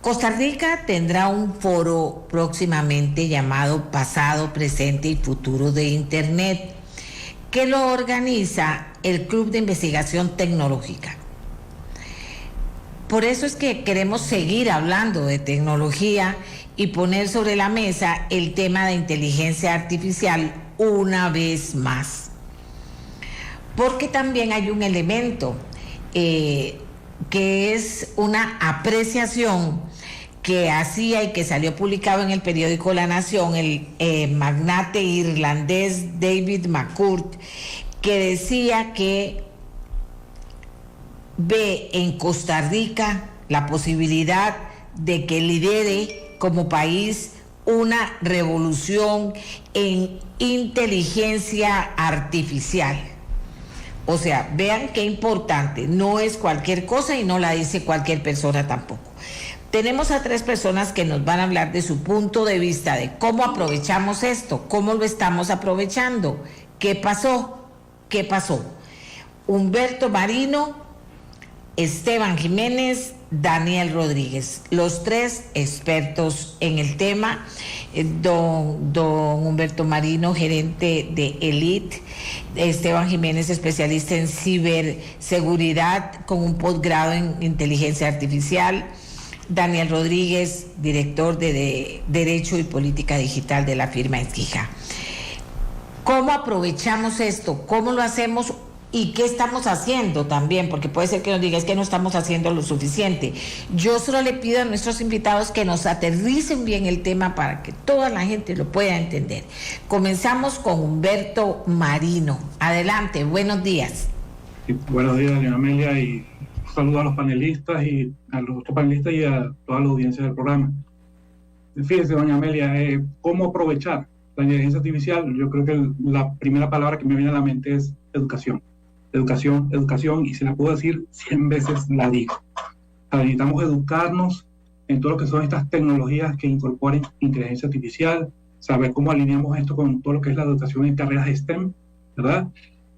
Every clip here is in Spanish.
Costa Rica tendrá un foro próximamente llamado Pasado, Presente y Futuro de Internet, que lo organiza el Club de Investigación Tecnológica. Por eso es que queremos seguir hablando de tecnología y poner sobre la mesa el tema de inteligencia artificial una vez más. Porque también hay un elemento que es una apreciación que hacía y que salió publicado en el periódico La Nación el magnate irlandés David McCourt, que decía que ve en Costa Rica la posibilidad de que lidere como país una revolución en inteligencia artificial. O sea, vean qué importante, no es cualquier cosa y no la dice cualquier persona tampoco. Tenemos a 3 personas que nos van a hablar de su punto de vista, de cómo aprovechamos esto, cómo lo estamos aprovechando, qué pasó. Humberto Marino, Esteban Jiménez, Daniel Rodríguez, los 3 expertos en el tema. Don Humberto Marino, gerente de Elite, Esteban Jiménez, especialista en ciberseguridad con un posgrado en inteligencia artificial, Daniel Rodríguez, director de Derecho y Política Digital de la firma Esquija. ¿Cómo aprovechamos esto? ¿Cómo lo hacemos? ¿Y qué estamos haciendo también? Porque puede ser que nos diga, es que no estamos haciendo lo suficiente. Yo solo le pido a nuestros invitados que nos aterricen bien el tema para que toda la gente lo pueda entender. Comenzamos con Humberto Marino. Adelante, buenos días. Sí, buenos días, doña Amelia, y un saludo a los panelistas y a los otros panelistas y a toda la audiencia del programa. Fíjese, doña Amelia, ¿cómo aprovechar la inteligencia artificial? Yo creo que la primera palabra que me viene a la mente es educación. Educación, y si la puedo decir 100 veces la digo. O sea, necesitamos educarnos en todo lo que son estas tecnologías que incorporen inteligencia artificial, saber cómo alineamos esto con todo lo que es la educación en carreras STEM, ¿verdad?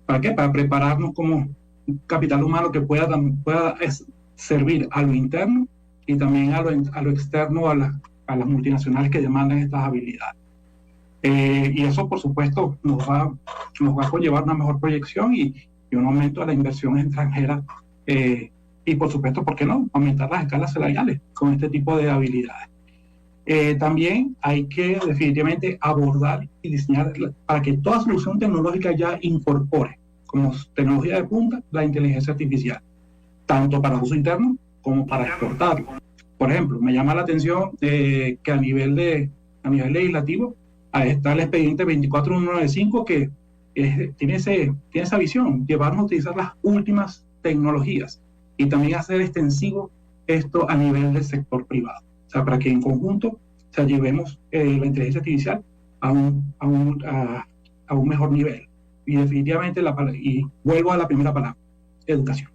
¿Para qué? Para prepararnos como un capital humano que pueda servir a lo interno y también a lo externo, a las multinacionales que demandan estas habilidades. Y eso, por supuesto, nos va a conllevar una mejor proyección y un aumento de la inversión extranjera y, por supuesto, ¿por qué no? Aumentar las escalas salariales con este tipo de habilidades. También hay que definitivamente abordar y diseñar para que toda solución tecnológica ya incorpore como tecnología de punta la inteligencia artificial, tanto para uso interno como para exportarlo. Por ejemplo, me llama la atención que a nivel legislativo está el expediente 24195 que tiene esa visión, llevarnos a utilizar las últimas tecnologías y también hacer extensivo esto a nivel del sector privado. O sea, para que en conjunto llevemos la inteligencia artificial a un mejor nivel. Y definitivamente, y vuelvo a la primera palabra, educación.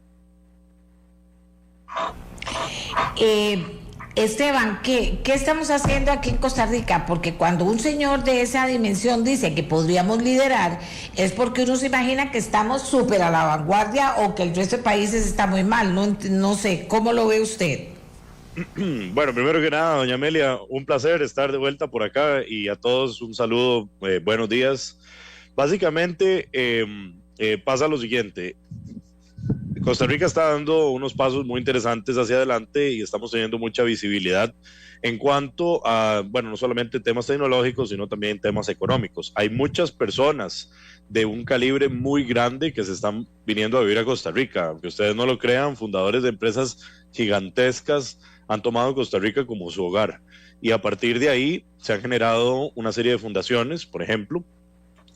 Esteban, ¿qué estamos haciendo aquí en Costa Rica? Porque cuando un señor de esa dimensión dice que podríamos liderar, es porque uno se imagina que estamos súper a la vanguardia o que el resto de países está muy mal. No sé, ¿cómo lo ve usted? Bueno, primero que nada, doña Amelia, un placer estar de vuelta por acá y a todos un saludo, buenos días. Básicamente pasa lo siguiente. Costa Rica está dando unos pasos muy interesantes hacia adelante y estamos teniendo mucha visibilidad en cuanto a, bueno, no solamente temas tecnológicos, sino también temas económicos. Hay muchas personas de un calibre muy grande que se están viniendo a vivir a Costa Rica. Aunque ustedes no lo crean, fundadores de empresas gigantescas han tomado Costa Rica como su hogar. Y a partir de ahí se han generado una serie de fundaciones, por ejemplo,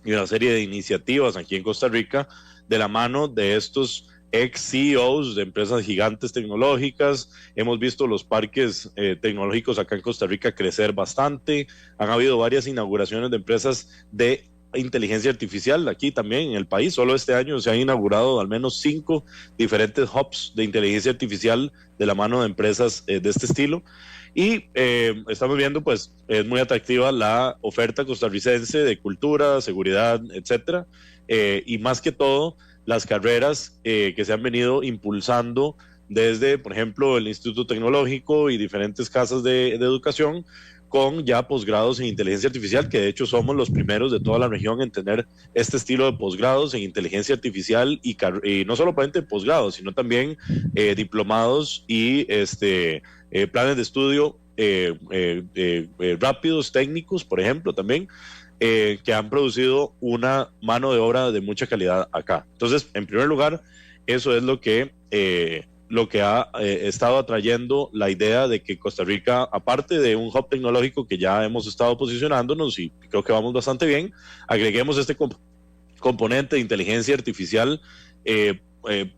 y una serie de iniciativas aquí en Costa Rica de la mano de estos ex-CEOs de empresas gigantes tecnológicas. Hemos visto los parques tecnológicos acá en Costa Rica crecer bastante. Han habido varias inauguraciones de empresas de inteligencia artificial aquí también en el país. Solo este año se han inaugurado al menos 5 diferentes hubs de inteligencia artificial de la mano de empresas de este estilo. Y estamos viendo, pues, es muy atractiva la oferta costarricense de cultura, seguridad, etcétera. Y más que todo, las carreras que se han venido impulsando desde, por ejemplo, el Instituto Tecnológico y diferentes casas de educación, con ya posgrados en inteligencia artificial, que de hecho somos los primeros de toda la región en tener este estilo de posgrados en inteligencia artificial y no solamente posgrados, sino también diplomados y planes de estudio rápidos, técnicos, por ejemplo, también, que han producido una mano de obra de mucha calidad acá. Entonces, en primer lugar, eso es lo que ha estado atrayendo la idea de que Costa Rica, aparte de un hub tecnológico que ya hemos estado posicionándonos y creo que vamos bastante bien, agreguemos este componente de inteligencia artificial,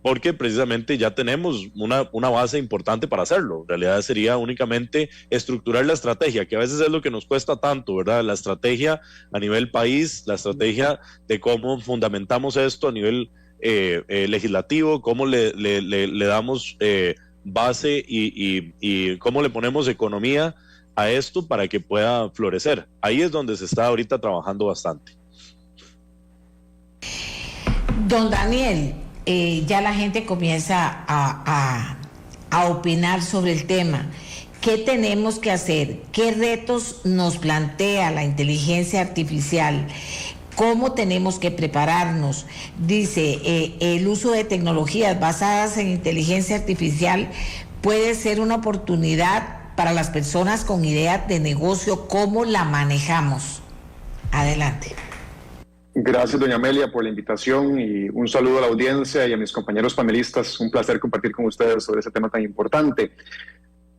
porque precisamente ya tenemos una base importante para hacerlo. En realidad sería únicamente estructurar la estrategia, que a veces es lo que nos cuesta tanto, ¿verdad? La estrategia a nivel país, la estrategia de cómo fundamentamos esto a nivel legislativo, cómo le damos base y cómo le ponemos economía a esto para que pueda florecer. Ahí es donde se está ahorita trabajando bastante. Don Daniel, ya la gente comienza a opinar sobre el tema. ¿Qué tenemos que hacer? ¿Qué retos nos plantea la inteligencia artificial? ¿Cómo tenemos que prepararnos? Dice, el uso de tecnologías basadas en inteligencia artificial puede ser una oportunidad para las personas con ideas de negocio. ¿Cómo la manejamos? Adelante. Gracias, doña Amelia, por la invitación y un saludo a la audiencia y a mis compañeros panelistas. Un placer compartir con ustedes sobre ese tema tan importante.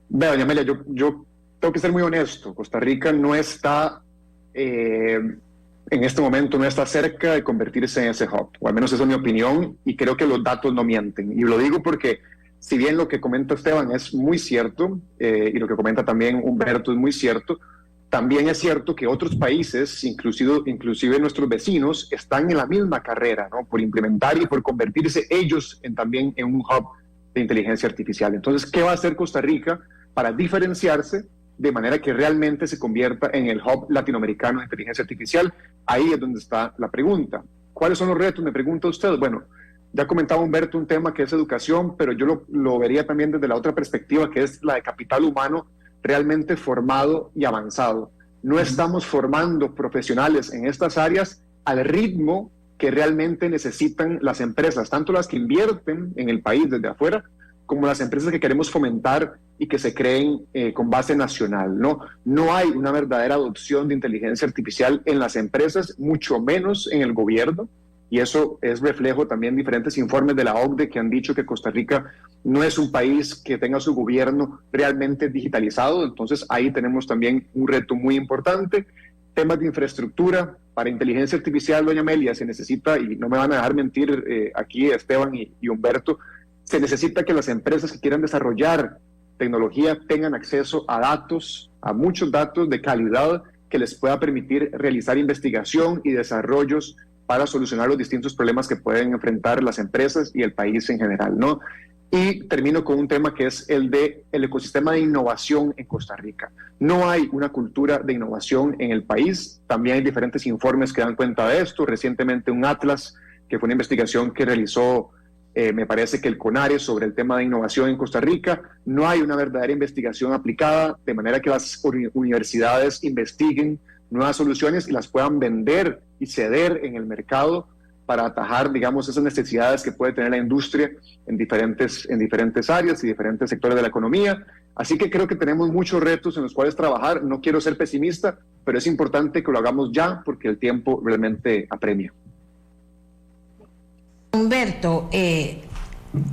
Vea, doña Amelia, yo tengo que ser muy honesto. Costa Rica no está, en este momento, no está cerca de convertirse en ese hub, o al menos esa es mi opinión, y creo que los datos no mienten. Y lo digo porque, si bien lo que comenta Esteban es muy cierto, y lo que comenta también Humberto es muy cierto, también es cierto que otros países, inclusive nuestros vecinos, están en la misma carrera, ¿no? Por implementar y por convertirse ellos también en un hub de inteligencia artificial. Entonces, ¿qué va a hacer Costa Rica para diferenciarse de manera que realmente se convierta en el hub latinoamericano de inteligencia artificial? Ahí es donde está la pregunta. ¿Cuáles son los retos? Me pregunta usted. Bueno, ya comentaba Humberto un tema que es educación, pero yo lo vería también desde la otra perspectiva, que es la de capital humano realmente formado y avanzado. No estamos formando profesionales en estas áreas al ritmo que realmente necesitan las empresas, tanto las que invierten en el país desde afuera, como las empresas que queremos fomentar y que se creen con base nacional, ¿no? No hay una verdadera adopción de inteligencia artificial en las empresas, mucho menos en el gobierno, y eso es reflejo también de diferentes informes de la OCDE que han dicho que Costa Rica no es un país que tenga su gobierno realmente digitalizado. Entonces ahí tenemos también un reto muy importante. Temas de infraestructura para inteligencia artificial, doña Amelia, se necesita, y no me van a dejar mentir aquí Esteban y Humberto, se necesita que las empresas que quieran desarrollar tecnología tengan acceso a datos, a muchos datos de calidad que les pueda permitir realizar investigación y desarrollos para solucionar los distintos problemas que pueden enfrentar las empresas y el país en general, ¿no? Y termino con un tema que es el ecosistema de innovación en Costa Rica. No hay una cultura de innovación en el país. También hay diferentes informes que dan cuenta de esto. Recientemente un Atlas, que fue una investigación que realizó, me parece que el CONARE, sobre el tema de innovación en Costa Rica. No hay una verdadera investigación aplicada, de manera que las universidades investiguen nuevas soluciones y las puedan vender y ceder en el mercado para atajar, digamos, esas necesidades que puede tener la industria en diferentes áreas y diferentes sectores de la economía. Así que creo que tenemos muchos retos en los cuales trabajar. No quiero ser pesimista, pero es importante que lo hagamos ya porque el tiempo realmente apremia. Humberto,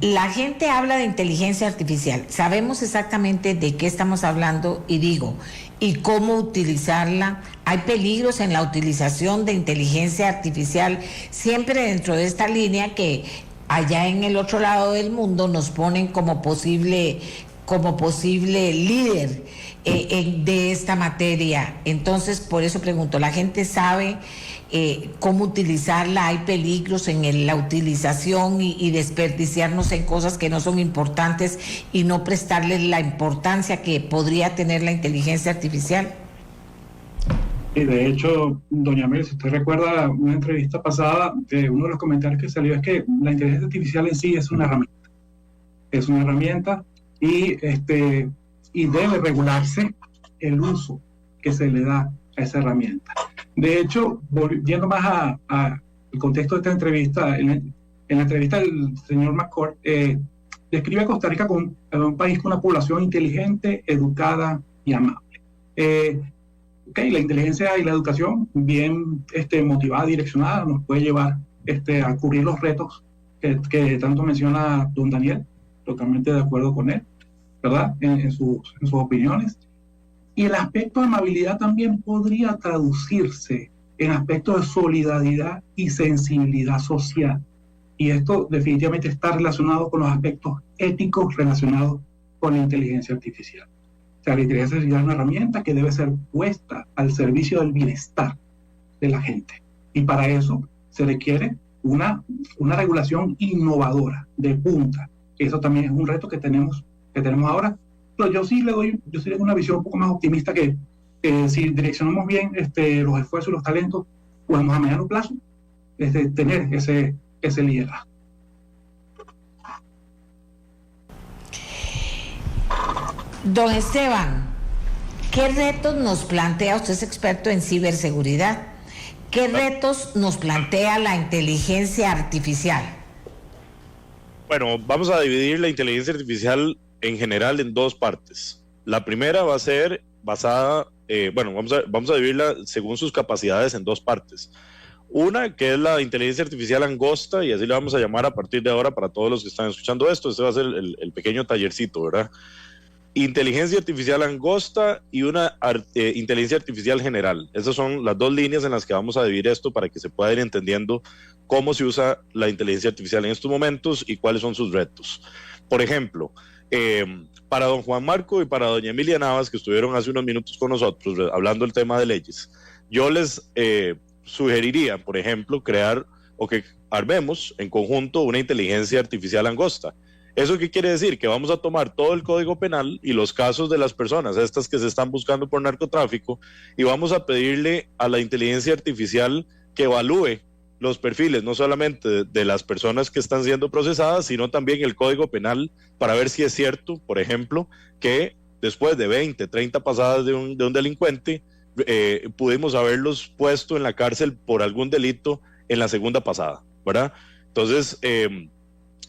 la gente habla de inteligencia artificial. Sabemos exactamente de qué estamos hablando y cómo utilizarla. Hay peligros en la utilización de inteligencia artificial, siempre dentro de esta línea que allá en el otro lado del mundo nos ponen como posible líder de esta materia. Entonces, por eso pregunto, ¿la gente sabe cómo utilizarla? ¿Hay peligros en la utilización y desperdiciarnos en cosas que no son importantes y no prestarle la importancia que podría tener la inteligencia artificial? Y de hecho, doña Mel, si usted recuerda una entrevista pasada, uno de los comentarios que salió es que la inteligencia artificial en sí es una herramienta. es una herramienta y debe regularse el uso que se le da a esa herramienta. De hecho, volviendo más al contexto de esta entrevista, en la entrevista el señor McCord describe a Costa Rica como un país con una población inteligente, educada y amable. La inteligencia y la educación bien motivada, direccionada, nos puede llevar a cubrir los retos que tanto menciona don Daniel, totalmente de acuerdo con él, ¿verdad? En sus opiniones. Y el aspecto de amabilidad también podría traducirse en aspectos de solidaridad y sensibilidad social. Y esto definitivamente está relacionado con los aspectos éticos relacionados con la inteligencia artificial. O sea, la inteligencia artificial es una herramienta que debe ser puesta al servicio del bienestar de la gente. Y para eso se requiere una regulación innovadora, de punta. Eso también es un reto que tenemos ahora. Pero yo sí le doy una visión un poco más optimista que si direccionamos bien los esfuerzos y los talentos, podemos a mediano plazo tener ese liderazgo. Don Esteban, ¿qué retos nos plantea, usted es experto en ciberseguridad, qué retos nos plantea la inteligencia artificial? Bueno, vamos a dividir la inteligencia artificial en general en dos partes. La primera va a ser basada, vamos a dividirla según sus capacidades en dos partes. Una, que es la inteligencia artificial angosta, y así le vamos a llamar a partir de ahora para todos los que están escuchando esto. Este va a ser el pequeño tallercito, ¿verdad? Inteligencia artificial angosta y una inteligencia artificial general. Esas son las dos líneas en las que vamos a dividir esto para que se pueda ir entendiendo cómo se usa la inteligencia artificial en estos momentos y cuáles son sus retos. Por ejemplo, para don Juan Marco y para doña Emilia Navas, que estuvieron hace unos minutos con nosotros hablando del tema de leyes, yo les sugeriría, por ejemplo, crear o que armemos en conjunto una inteligencia artificial angosta. ¿Eso qué quiere decir? Que vamos a tomar todo el Código Penal y los casos de las personas, estas que se están buscando por narcotráfico, y vamos a pedirle a la inteligencia artificial que evalúe los perfiles, no solamente de las personas que están siendo procesadas, sino también el Código Penal, para ver si es cierto, por ejemplo, que después de 20, 30 pasadas de un delincuente, pudimos haberlos puesto en la cárcel por algún delito en la segunda pasada, ¿verdad? Entonces,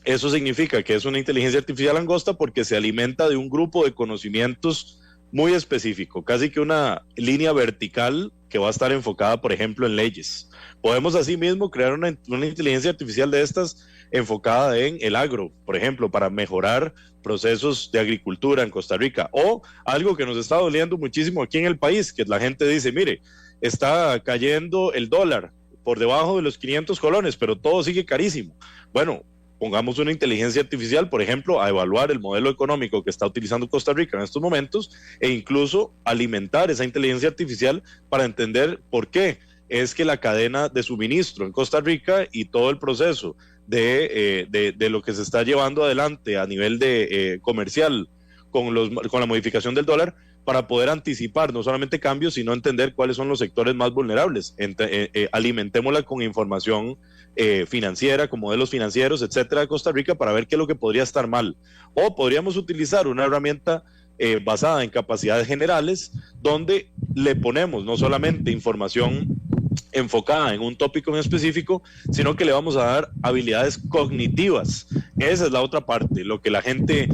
eso significa que es una inteligencia artificial angosta porque se alimenta de un grupo de conocimientos muy específico, casi que una línea vertical que va a estar enfocada, por ejemplo, en leyes. Podemos asimismo crear una inteligencia artificial de estas enfocada en el agro, por ejemplo, para mejorar procesos de agricultura en Costa Rica, o algo que nos está doliendo muchísimo aquí en el país, que la gente dice, mire, está cayendo el dólar por debajo de los 500 colones, pero todo sigue carísimo. Bueno, pongamos una inteligencia artificial, por ejemplo, a evaluar el modelo económico que está utilizando Costa Rica en estos momentos e incluso alimentar esa inteligencia artificial para entender por qué es que la cadena de suministro en Costa Rica y todo el proceso de lo que se está llevando adelante a nivel de comercial con la modificación del dólar, para poder anticipar no solamente cambios, sino entender cuáles son los sectores más vulnerables. Alimentémosla con información financiera, con modelos financieros, etcétera, de Costa Rica, para ver qué es lo que podría estar mal. O podríamos utilizar una herramienta basada en capacidades generales, donde le ponemos no solamente información enfocada en un tópico en específico, sino que le vamos a dar habilidades cognitivas. Esa es la otra parte, lo que la gente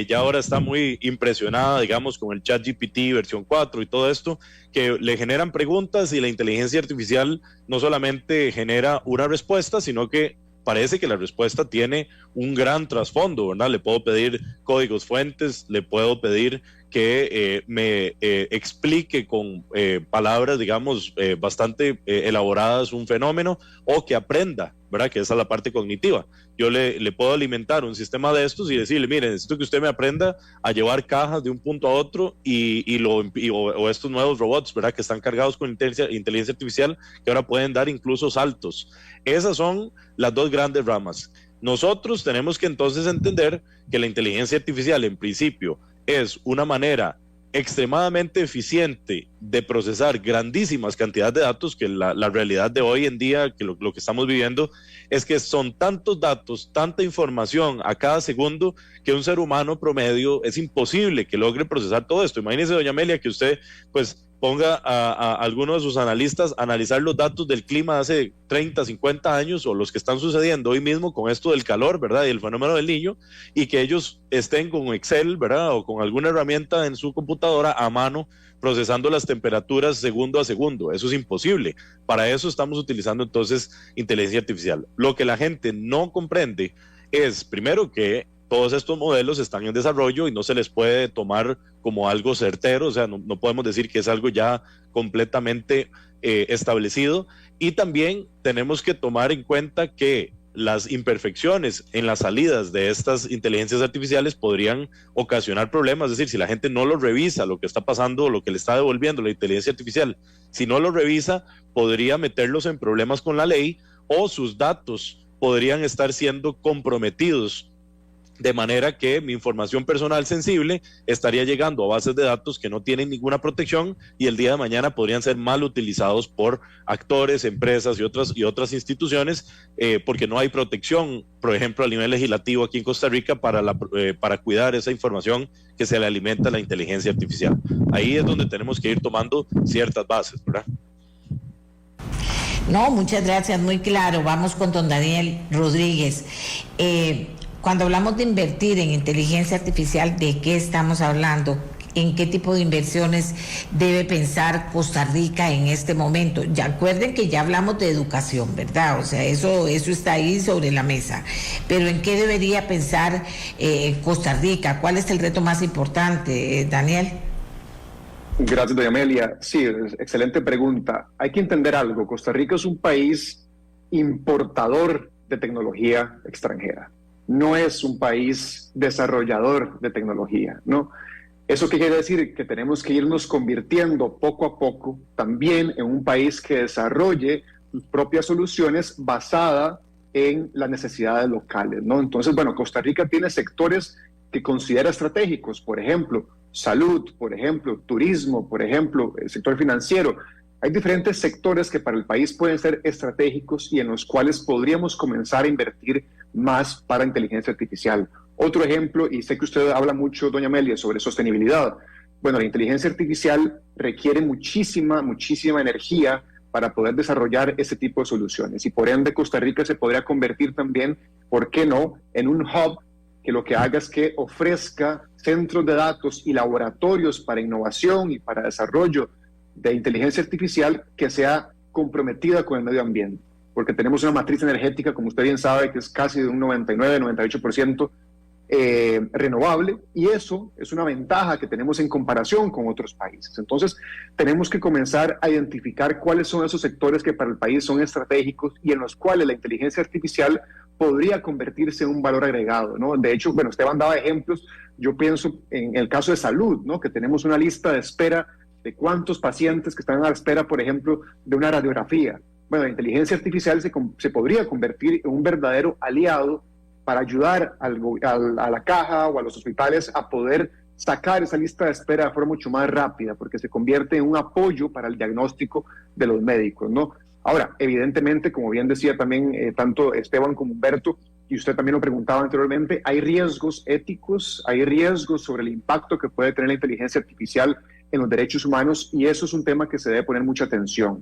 ya ahora está muy impresionada, digamos, con el ChatGPT versión 4 y todo esto, que le generan preguntas y la inteligencia artificial no solamente genera una respuesta, sino que parece que la respuesta tiene un gran trasfondo, ¿verdad? Le puedo pedir códigos fuentes, le puedo pedir que me explique con palabras, digamos, bastante elaboradas un fenómeno, o que aprenda, ¿verdad? Que esa es la parte cognitiva. Yo le puedo alimentar un sistema de estos y decirle, mire, necesito que usted me aprenda a llevar cajas de un punto a otro o estos nuevos robots, ¿verdad? Que están cargados con inteligencia artificial, que ahora pueden dar incluso saltos. Esas son las dos grandes ramas. Nosotros tenemos que entonces entender que la inteligencia artificial, en principio, es una manera extremadamente eficiente de procesar grandísimas cantidades de datos, que la realidad de hoy en día, que lo que estamos viviendo, es que son tantos datos, tanta información a cada segundo, que un ser humano promedio es imposible que logre procesar todo esto. Imagínese, doña Amelia, que usted pues ponga a algunos de sus analistas a analizar los datos del clima de hace 30, 50 años o los que están sucediendo hoy mismo con esto del calor, ¿verdad? Y el fenómeno del Niño, y que ellos estén con Excel, ¿verdad? O con alguna herramienta en su computadora a mano procesando las temperaturas segundo a segundo. Eso es imposible. Para eso estamos utilizando entonces inteligencia artificial. Lo que la gente no comprende es, primero, que todos estos modelos están en desarrollo y no se les puede tomar como algo certero, o sea, no podemos decir que es algo ya completamente establecido, y también tenemos que tomar en cuenta que las imperfecciones en las salidas de estas inteligencias artificiales podrían ocasionar problemas, es decir, si la gente no lo revisa, lo que está pasando, lo que le está devolviendo la inteligencia artificial, si no lo revisa, podría meterlos en problemas con la ley, o sus datos podrían estar siendo comprometidos, de manera que mi información personal sensible estaría llegando a bases de datos que no tienen ninguna protección, y el día de mañana podrían ser mal utilizados por actores, empresas y otras instituciones, porque no hay protección, por ejemplo, a nivel legislativo aquí en Costa Rica para cuidar esa información que se le alimenta a la inteligencia artificial. Ahí es donde tenemos que ir tomando ciertas bases, ¿verdad? No, muchas gracias, muy claro. Vamos con don Daniel Rodríguez. Cuando hablamos de invertir en inteligencia artificial, ¿de qué estamos hablando? ¿En qué tipo de inversiones debe pensar Costa Rica en este momento? Ya acuerden que ya hablamos de educación, ¿verdad? O sea, eso está ahí sobre la mesa. Pero ¿en qué debería pensar Costa Rica? ¿Cuál es el reto más importante, Daniel? Gracias, doña Amelia. Sí, excelente pregunta. Hay que entender algo. Costa Rica es un país importador de tecnología extranjera. No es un país desarrollador de tecnología, ¿no? ¿Eso qué quiere decir? Que tenemos que irnos convirtiendo poco a poco también en un país que desarrolle sus propias soluciones basadas en las necesidades locales, ¿no? Entonces, bueno, Costa Rica tiene sectores que considera estratégicos, por ejemplo, salud, por ejemplo, turismo, por ejemplo, el sector financiero. Hay diferentes sectores que para el país pueden ser estratégicos y en los cuales podríamos comenzar a invertir más para inteligencia artificial. Otro ejemplo, y sé que usted habla mucho, doña Amelia, sobre sostenibilidad. Bueno, la inteligencia artificial requiere muchísima energía para poder desarrollar ese tipo de soluciones. Y por ende, Costa Rica se podría convertir también, ¿por qué no?, en un hub que lo que haga es que ofrezca centros de datos y laboratorios para innovación y para desarrollo de inteligencia artificial que sea comprometida con el medio ambiente. Porque tenemos una matriz energética, como usted bien sabe, que es casi de un 99-98% renovable, y eso es una ventaja que tenemos en comparación con otros países. Entonces, tenemos que comenzar a identificar cuáles son esos sectores que para el país son estratégicos y en los cuales la inteligencia artificial podría convertirse en un valor agregado, ¿no? De hecho, bueno, Esteban daba ejemplos. Yo pienso en el caso de salud, ¿no?, que tenemos una lista de espera de cuántos pacientes que están a la espera, por ejemplo, de una radiografía. Bueno, la inteligencia artificial se podría convertir en un verdadero aliado para ayudar a la caja o a los hospitales a poder sacar esa lista de espera de forma mucho más rápida, porque se convierte en un apoyo para el diagnóstico de los médicos, ¿no? Ahora, evidentemente, como bien decía también tanto Esteban como Humberto, y usted también lo preguntaba anteriormente, hay riesgos éticos, hay riesgos sobre el impacto que puede tener la inteligencia artificial en los derechos humanos, y eso es un tema que se debe poner mucha atención.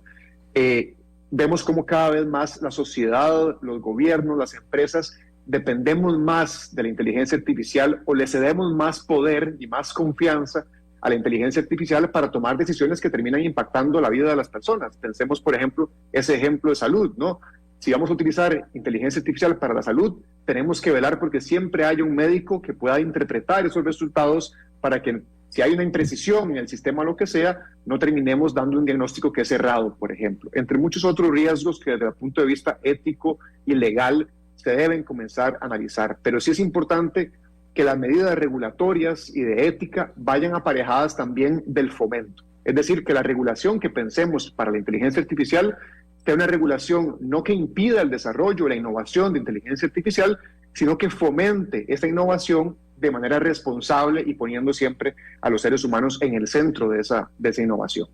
Vemos cómo cada vez más la sociedad, los gobiernos, las empresas, dependemos más de la inteligencia artificial o le cedemos más poder y más confianza a la inteligencia artificial para tomar decisiones que terminan impactando la vida de las personas. Pensemos, por ejemplo, ese ejemplo de salud, ¿no? Si vamos a utilizar inteligencia artificial para la salud, tenemos que velar porque siempre haya un médico que pueda interpretar esos resultados para que, si hay una imprecisión en el sistema o lo que sea, no terminemos dando un diagnóstico que es errado, por ejemplo. Entre muchos otros riesgos que desde el punto de vista ético y legal se deben comenzar a analizar. Pero sí es importante que las medidas regulatorias y de ética vayan aparejadas también del fomento. Es decir, que la regulación que pensemos para la inteligencia artificial sea una regulación no que impida el desarrollo o la innovación de inteligencia artificial, sino que fomente esa innovación de manera responsable y poniendo siempre a los seres humanos en el centro de esa innovación.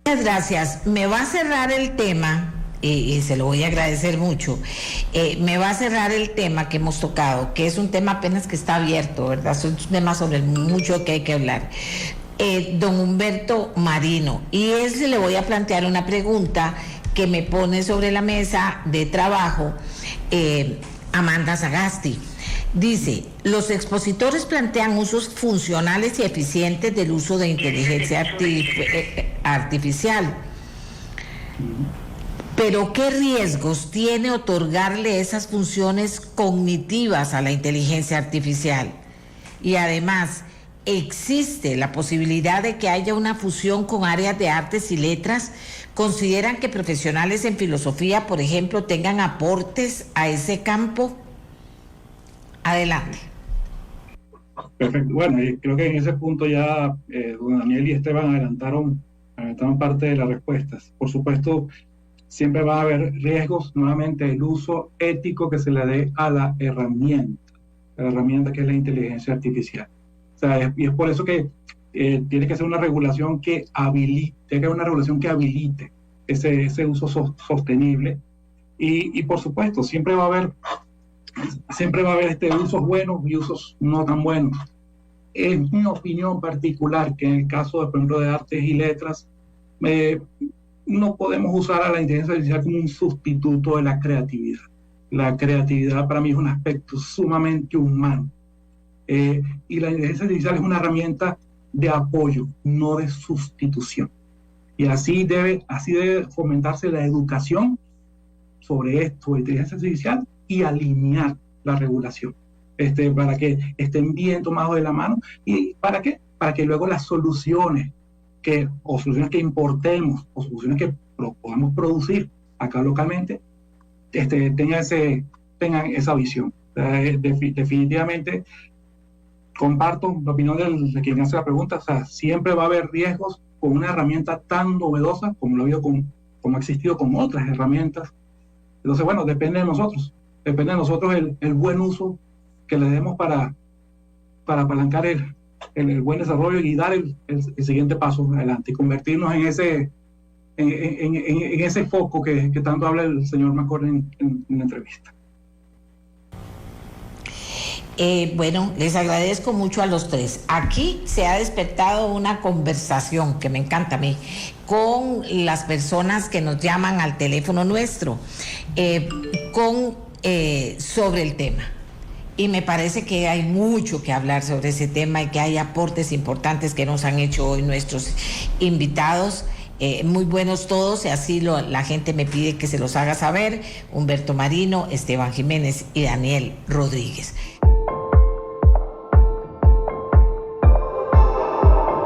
Muchas gracias. Me va a cerrar el tema, y se lo voy a agradecer mucho, me va a cerrar el tema que hemos tocado, que es un tema apenas que está abierto, ¿verdad? Es un tema sobre mucho que hay que hablar. Don Humberto Marino, y le voy a plantear una pregunta que me pone sobre la mesa de trabajo Amanda Sagasti. Dice, los expositores plantean usos funcionales y eficientes del uso de inteligencia artificial. Pero ¿qué riesgos tiene otorgarle esas funciones cognitivas a la inteligencia artificial? Y además, ¿existe la posibilidad de que haya una fusión con áreas de artes y letras? ¿Consideran que profesionales en filosofía, por ejemplo, tengan aportes a ese campo? Adelante. Perfecto. Bueno, creo que en ese punto ya don Daniel y Esteban adelantaron parte de las respuestas. Por supuesto, siempre va a haber riesgos, nuevamente, el uso ético que se le dé a la herramienta que es la inteligencia artificial. O sea, y es por eso que tiene que ser una regulación que habilite, ese uso sostenible. Y por supuesto, siempre va a haber usos buenos y usos no tan buenos. En mi opinión particular, que en el caso, por ejemplo, de artes y letras, no podemos usar a la inteligencia artificial como un sustituto de la creatividad. La creatividad para mí es un aspecto sumamente humano. Y la inteligencia artificial es una herramienta de apoyo, no de sustitución. Y así debe fomentarse la educación sobre esto, inteligencia artificial, y alinear la regulación, para que estén bien tomados de la mano. ¿Y para qué? Para que luego las soluciones que importemos o soluciones que podamos producir acá localmente tengan esa visión. Definitivamente comparto la opinión de quien hace la pregunta. O sea, siempre va a haber riesgos con una herramienta tan novedosa como lo ha habido como ha existido con otras herramientas. Entonces, bueno, depende de nosotros el buen uso que le demos para apalancar el buen desarrollo y dar el siguiente paso adelante y convertirnos en ese foco que tanto habla el señor Macor en la entrevista. Bueno, les agradezco mucho a los tres. Aquí se ha despertado una conversación que me encanta a mí con las personas que nos llaman al teléfono nuestro sobre el tema. Y me parece que hay mucho que hablar sobre ese tema y que hay aportes importantes que nos han hecho hoy nuestros invitados. Muy buenos todos, y así la gente me pide que se los haga saber: Humberto Marino, Esteban Jiménez y Daniel Rodríguez.